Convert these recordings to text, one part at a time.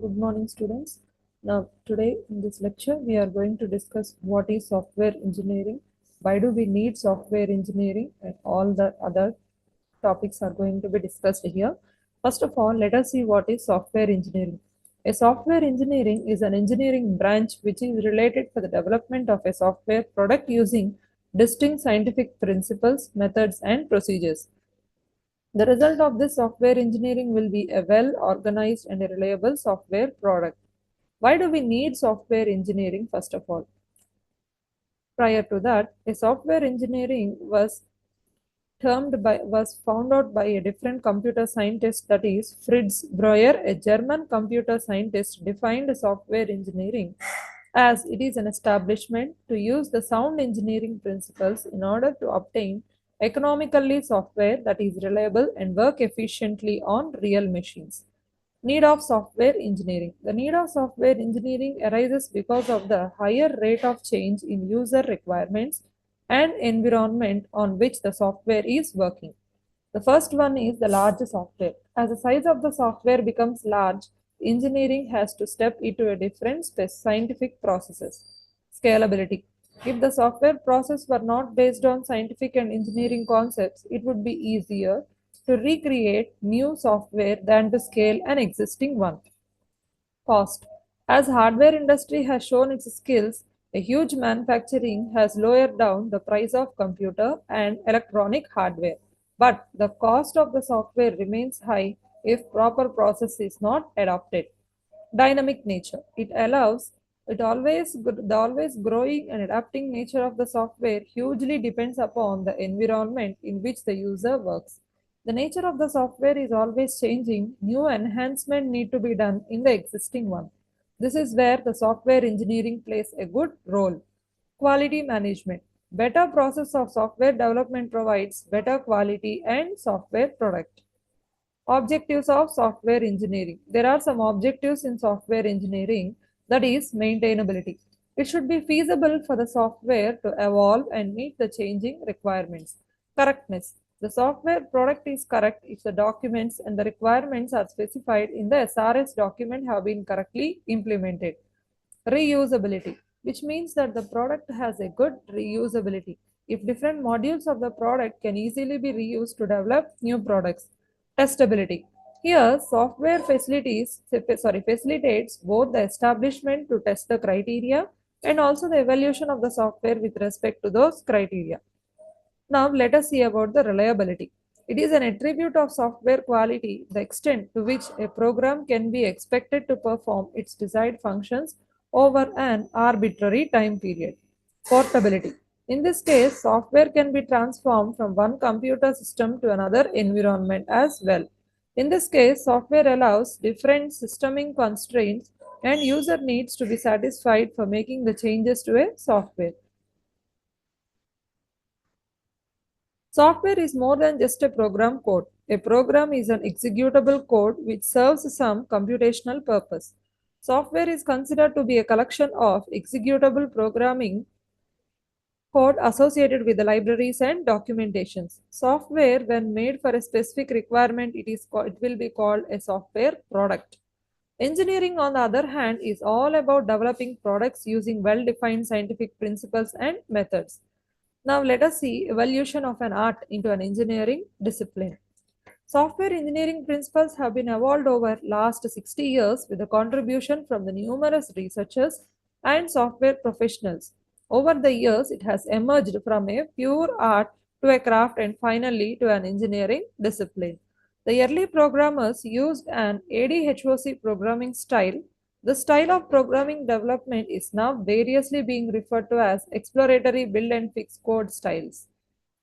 Good morning, students. Now, today in this lecture, we are going to discuss what is software engineering, why do we need software engineering, and all the other topics are going to be discussed here. First of all, let us see what is software engineering. A software engineering is an engineering branch which is related for the development of a software product using distinct scientific principles, methods, and procedures. The result of this software engineering will be a well organized and a reliable software product. Why do we need software engineering first of all? Prior to that, a software engineering was found out by a different computer scientist, that is Fritz Breuer, a German computer scientist, defined software engineering as it is an establishment to use the sound engineering principles in order to obtain economically software that is reliable and work efficiently on real machines. Need of software engineering. The need of software engineering arises because of the higher rate of change in user requirements and environment on which the software is working. The first one is the large software. As the size of the software becomes large, engineering has to step into a different scientific processes. Scalability. If the software process were not based on scientific and engineering concepts, it would be easier to recreate new software than to scale an existing one. Cost. As hardware industry has shown its skills, a huge manufacturing has lowered down the price of computer and electronic hardware. But the cost of the software remains high if proper process is not adopted. Dynamic nature. The always growing and adapting nature of the software hugely depends upon the environment in which the user works. The nature of the software is always changing. New enhancement need to be done in the existing one. This is where the software engineering plays a good role. Quality management. Better process of software development provides better quality and software product. Objectives of software engineering. There are some objectives in software engineering, that is maintainability. It should be feasible for the software to evolve and meet the changing requirements. Correctness. The software product is correct if the documents and the requirements are specified in the SRS document have been correctly implemented. Reusability, which means that the product has a good reusability. If different modules of the product can easily be reused to develop new products. Testability. Here, software facilitates both the establishment to test the criteria and also the evaluation of the software with respect to those criteria. Now, let us see about the reliability. It is an attribute of software quality, the extent to which a program can be expected to perform its desired functions over an arbitrary time period. Portability. In this case, software can be transformed from one computer system to another environment as well. In this case, software allows different systemic constraints and user needs to be satisfied for making the changes to a software. Software is more than just a program code. A program is an executable code which serves some computational purpose. Software is considered to be a collection of executable programming code associated with the libraries and documentations. Software, when made for a specific requirement, it will be called a software product. Engineering, on the other hand, is all about developing products using well-defined scientific principles and methods. Now let us see evolution of an art into an engineering discipline. Software engineering principles have been evolved over last 60 years with the contribution from the numerous researchers and software professionals. Over the years, it has emerged from a pure art to a craft and finally to an engineering discipline. The early programmers used an ADHOC programming style. The style of programming development is now variously being referred to as exploratory build and fix code styles.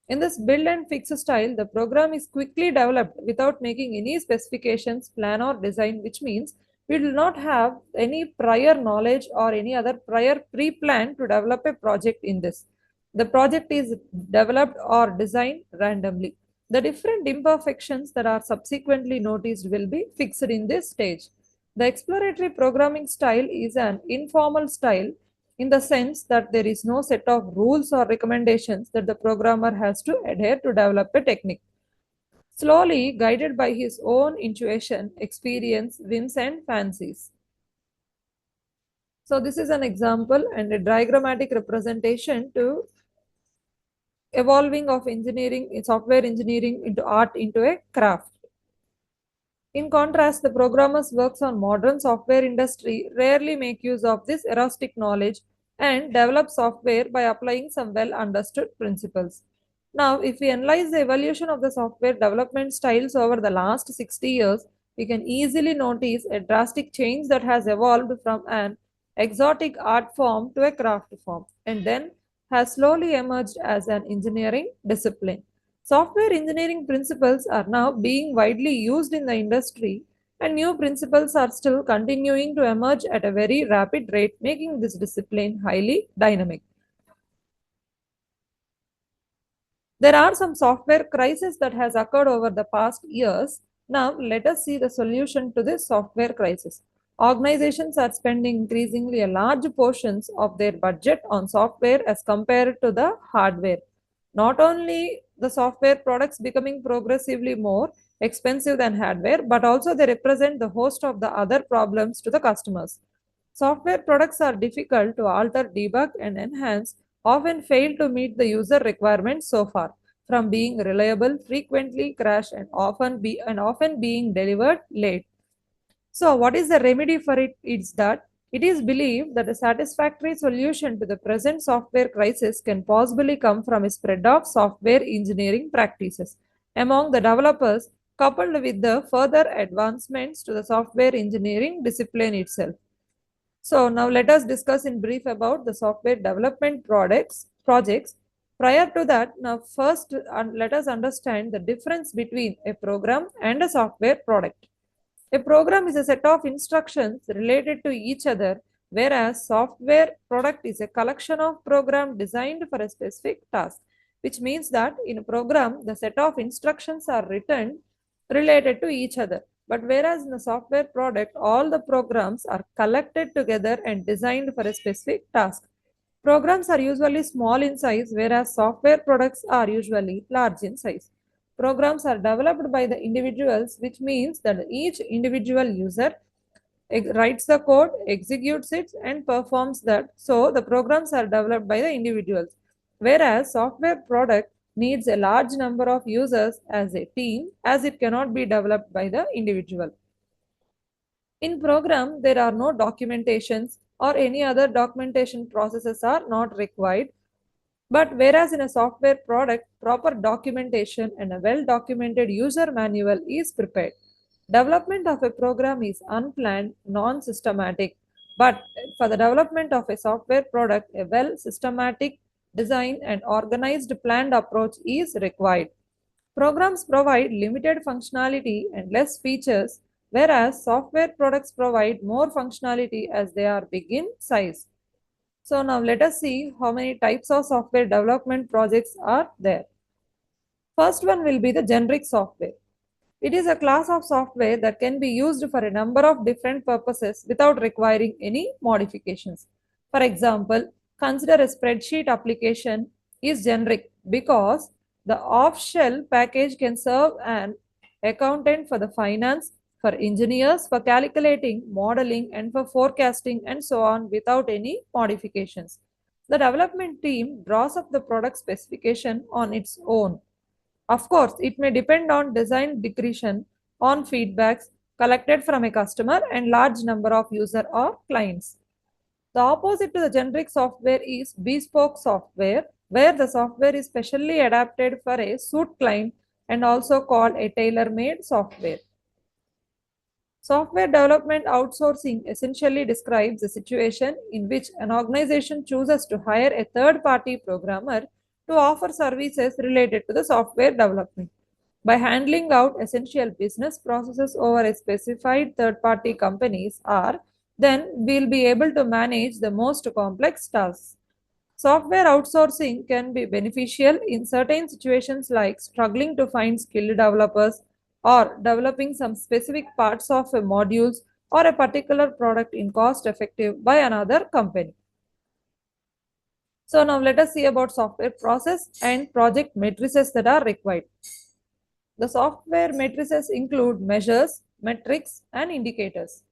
In this build and fix style, the program is quickly developed without making any specifications, plan, or design, which means we do not have any prior knowledge or any other prior pre plan to develop a project in this. The project is developed or designed randomly. The different imperfections that are subsequently noticed will be fixed in this stage. The exploratory programming style is an informal style in the sense that there is no set of rules or recommendations that the programmer has to adhere to develop a technique. Slowly, guided by his own intuition, experience, whims, and fancies. So this is an example and a diagrammatic representation to evolving of engineering, software engineering into art into a craft. In contrast, the programmers works on modern software industry rarely make use of this heuristic knowledge and develop software by applying some well understood principles. Now, if we analyze the evolution of the software development styles over the last 60 years, we can easily notice a drastic change that has evolved from an exotic art form to a craft form and then has slowly emerged as an engineering discipline. Software engineering principles are now being widely used in the industry, and new principles are still continuing to emerge at a very rapid rate, making this discipline highly dynamic. There are some software crises that has occurred over the past years. Now, let us see the solution to this software crisis. Organizations are spending increasingly a large portions of their budget on software as compared to the hardware. Not only the software products becoming progressively more expensive than hardware, but also they represent the host of the other problems to the customers. Software products are difficult to alter, debug, and enhance, often fail to meet the user requirements so far, from being reliable, frequently crash, and often being delivered late. So, what is the remedy for it? It's that it is believed that a satisfactory solution to the present software crisis can possibly come from a spread of software engineering practices among the developers, coupled with the further advancements to the software engineering discipline itself. So now let us discuss in brief about the software development projects. Prior to that, now first let us understand the difference between a program and a software product. A program is a set of instructions related to each other, whereas software product is a collection of programs designed for a specific task, which means that in a program, the set of instructions are written related to each other. But whereas in the software product, all the programs are collected together and designed for a specific task. Programs are usually small in size, whereas software products are usually large in size. Programs are developed by the individuals, which means that each individual user writes the code, executes it, and performs that. So the programs are developed by the individuals, whereas software product needs a large number of users as a team, as it cannot be developed by the individual. In program, there are no documentations or any other documentation processes are not required. But whereas in a software product, proper documentation and a well-documented user manual is prepared. Development of a program is unplanned, non-systematic, but for the development of a software product, a well-systematic design and organized planned approach is required. Programs provide limited functionality and less features, whereas software products provide more functionality as they are big in size. So now let us see how many types of software development projects are there. First one will be the generic software. It is a class of software that can be used for a number of different purposes without requiring any modifications. For example, consider a spreadsheet application is generic because the off-shelf package can serve an accountant for the finance, for engineers, for calculating, modeling, and for forecasting, and so on without any modifications. The development team draws up the product specification on its own. Of course, it may depend on design discretion, on feedbacks collected from a customer and large number of user or clients. The opposite to the generic software is bespoke software, where the software is specially adapted for a suit client and also called a tailor-made software. Software development outsourcing essentially describes a situation in which an organization chooses to hire a third-party programmer to offer services related to the software development. By handling out essential business processes over a specified third-party companies are, then we'll be able to manage the most complex tasks. Software outsourcing can be beneficial in certain situations like struggling to find skilled developers or developing some specific parts of a modules or a particular product in cost effective by another company. So now let us see about software process and project matrices that are required. The software matrices include measures, metrics, and indicators.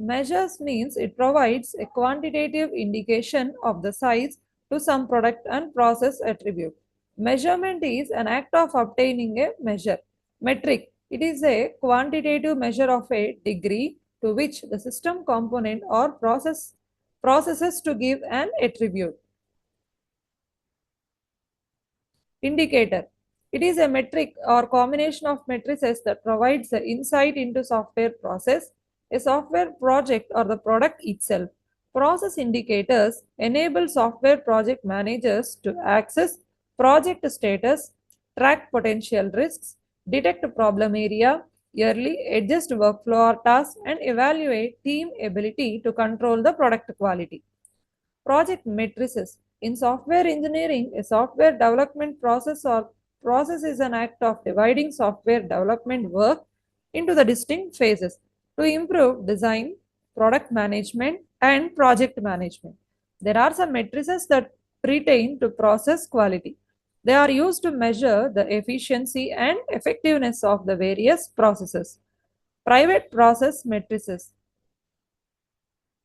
Measures means it provides a quantitative indication of the size to some product and process attribute. Measurement is an act of obtaining a measure. Metric, it is a quantitative measure of a degree to which the system component or processes to give an attribute. Indicator. It is a metric or combination of matrices that provides the insight into software process, a software project or the product itself. Process indicators enable software project managers to access project status, track potential risks, detect problem area, yearly adjust workflow or tasks, and evaluate team ability to control the product quality. Project matrices. In software engineering, a software development process is an act of dividing software development work into the distinct phases to improve design, product management, and project management. There are some matrices that pertain to process quality. They are used to measure the efficiency and effectiveness of the various processes. Private process matrices.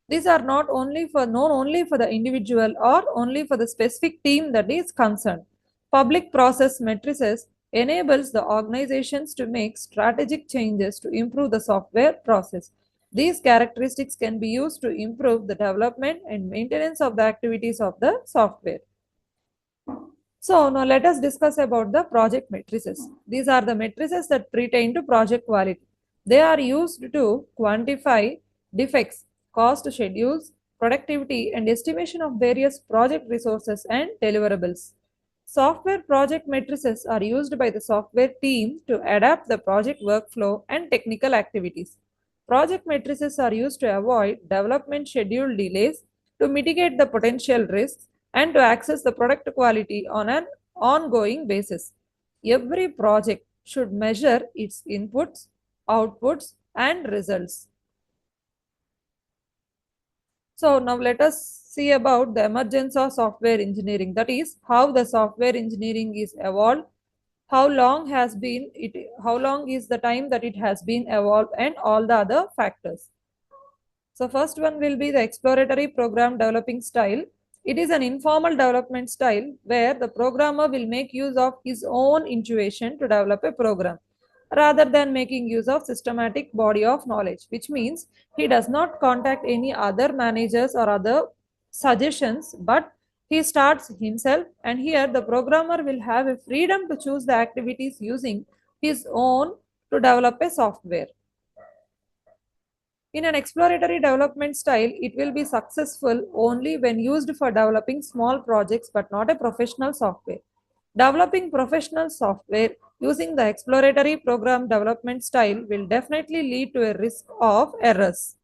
These are not only for known only for the individual or only for the specific team that is concerned. Public process matrices enables the organizations to make strategic changes to improve the software process. These characteristics can be used to improve the development and maintenance of the activities of the software. So now let us discuss about the project matrices. These are the matrices that pertain to project quality. They are used to quantify defects, cost schedules, productivity, and estimation of various project resources and deliverables. Software project matrices are used by the software team to adapt the project workflow and technical activities. Project matrices are used to avoid development schedule delays, to mitigate the potential risks, and to access the product quality on an ongoing basis. Every project should measure its inputs, outputs, and results. So now let us see about the emergence of software engineering. That is how the software engineering is evolved, how long how long is the time that it has been evolved, and all the other factors. So first one will be the exploratory program developing style. It is an informal development style where the programmer will make use of his own intuition to develop a program rather than making use of systematic body of knowledge, which means he does not contact any other managers or other suggestions, but he starts himself, and here the programmer will have a freedom to choose the activities using his own to develop a software. In an exploratory development style, it will be successful only when used for developing small projects but not a professional software. Developing professional software using the exploratory program development style will definitely lead to a risk of errors.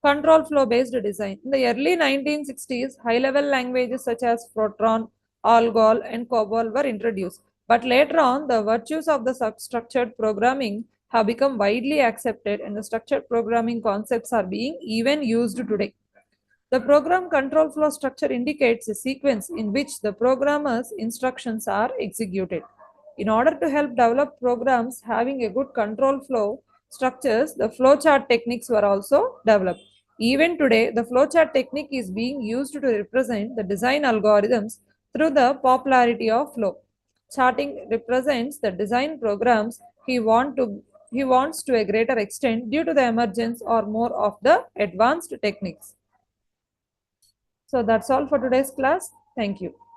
Control flow based design. In the early 1960s, high level languages such as Fortran, Algol, and COBOL were introduced. But later on, the virtues of the structured programming have become widely accepted, and the structured programming concepts are being even used today. The program control flow structure indicates a sequence in which the programmer's instructions are executed. In order to help develop programs having a good control flow structures, the flowchart techniques were also developed. Even today, the flowchart technique is being used to represent the design algorithms through the popularity of flow. Charting represents the design programs he wants to a greater extent due to the emergence or more of the advanced techniques. So that's all for today's class. Thank you.